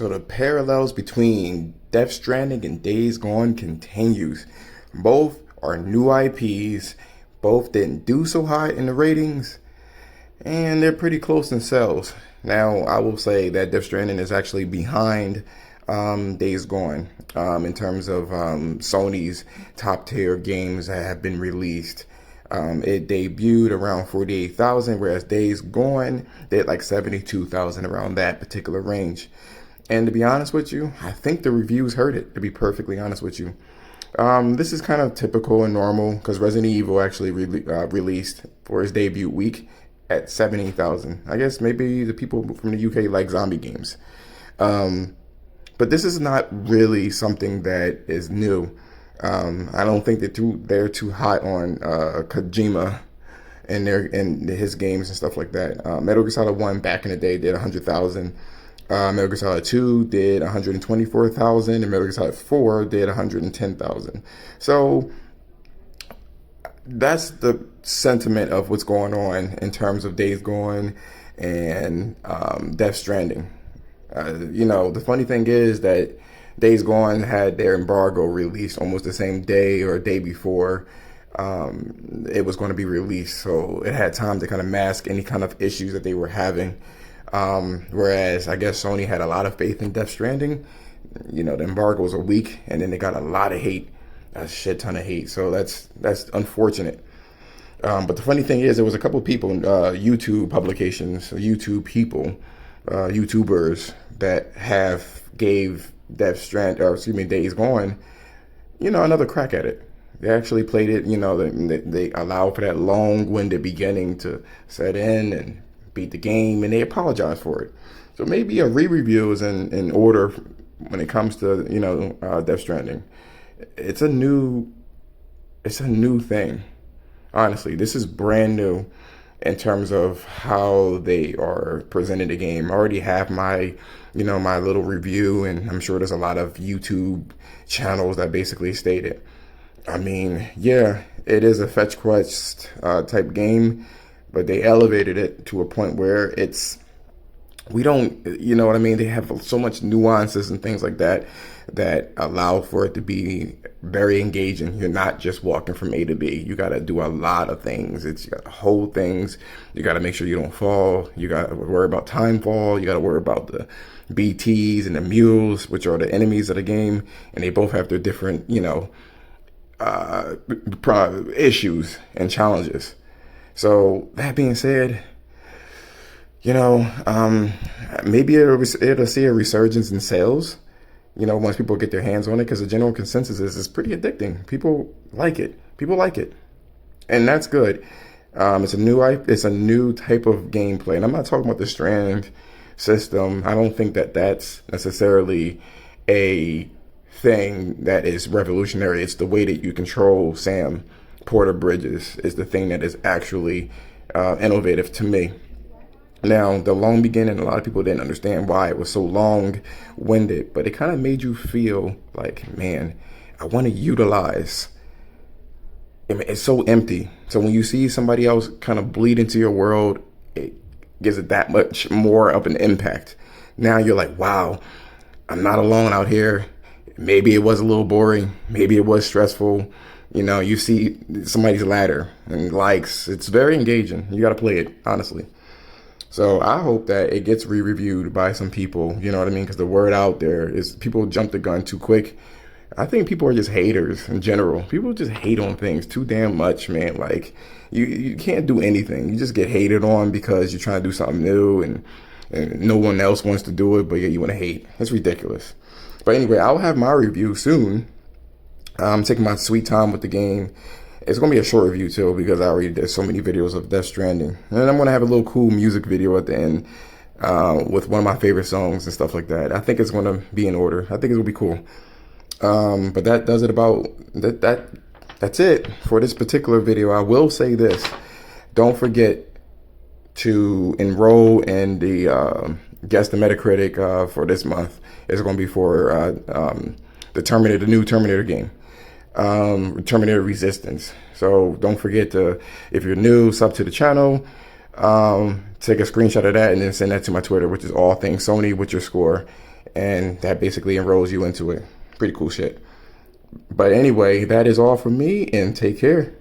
So the parallels between Death Stranding and Days Gone continues. Both are new IPs, both didn't do so high in the ratings, and they're pretty close in sales. Now, I will say that Death Stranding is actually behind Days Gone in terms of Sony's top tier games that have been released. It debuted around 48,000, whereas Days Gone did like 72,000, around that particular range. And to be honest with you, I think the reviews hurt it, to be perfectly honest with you. This is kind of typical and normal because Resident Evil actually released for its debut week at 70,000. I guess maybe the people from the UK like zombie games. But this is not really something that is new. I don't think they're too hot on Kojima and his games and stuff like that. Metal Gear Solid 1 back in the day did 100,000. Metal Gear Solid 2 did 124,000, and Metal Gear Solid 4 did 110,000. So that's the sentiment of what's going on in terms of Days Gone and Death Stranding. The funny thing is that Days Gone had their embargo released almost the same day or a day before it was going to be released. So it had time to kind of mask any kind of issues that they were having. Whereas I guess Sony had a lot of faith in Death Stranding. The embargo was a week, and then they got a lot of hate, a shit ton of hate. So that's unfortunate. But the funny thing is, there was a couple of people, YouTube publications, YouTube people, YouTubers that have gave Days Gone, another crack at it. They actually played it. They allowed for that long-winded beginning to set in and beat the game, and they apologized for it. So maybe a re-review is in order when it comes to Death Stranding. It's a new thing. Honestly, this is brand new in terms of how they are presenting the game. I already have my my little review, and I'm sure there's a lot of YouTube channels that basically state it. I mean, yeah, it is a fetch quest type game, but they elevated it to a point where we don't, what I mean? They have so much nuances and things like that allow for it to be very engaging. You're not just walking from A to B. You got to do a lot of things. You got to hold things. You got to make sure you don't fall. You got to worry about time fall. You got to worry about the BTs and the mules, which are the enemies of the game. And they both have their different, issues and challenges. So that being said, maybe it'll see a resurgence in sales, once people get their hands on it, because the general consensus is it's pretty addicting. People like it. And that's good. It's a new type of gameplay. And I'm not talking about the Strand system. I don't think that that's necessarily a thing that is revolutionary. It's the way that you control Sam Porter Bridges is the thing that is actually innovative to me. Now, the long beginning, a lot of people didn't understand why it was so long-winded, but it kind of made you feel like, man, I want to utilize. I mean, it's so empty. So when you see somebody else kind of bleed into your world, it gives it that much more of an impact. Now you're like, wow, I'm not alone out here. Maybe it was a little boring. Maybe it was stressful. You see somebody's ladder and likes. It's very engaging. You got to play it, honestly. So I hope that it gets re-reviewed by some people, you know what I mean? Because the word out there is people jump the gun too quick. I think people are just haters in general. People just hate on things too damn much, man. Like, you can't do anything. You just get hated on because you're trying to do something new and no one else wants to do it, but yeah, you want to hate. That's ridiculous. But anyway, I'll have my review soon. I'm taking my sweet time with the game. It's going to be a short review too because I already did so many videos of Death Stranding. And I'm going to have a little cool music video at the end with one of my favorite songs and stuff like that. I think it's going to be in order. I think it's going to be cool. But that does it about that's it for this particular video. I will say this. Don't forget to enroll in the Guess the Metacritic for this month. It's going to be for the new Terminator game. Terminator Resistance. So don't forget to, if you're new, sub to the channel, take a screenshot of that and then send that to my Twitter, which is all things Sony with your score. and that basically enrolls you into it. Pretty cool shit. But anyway, that is all from me, and take care.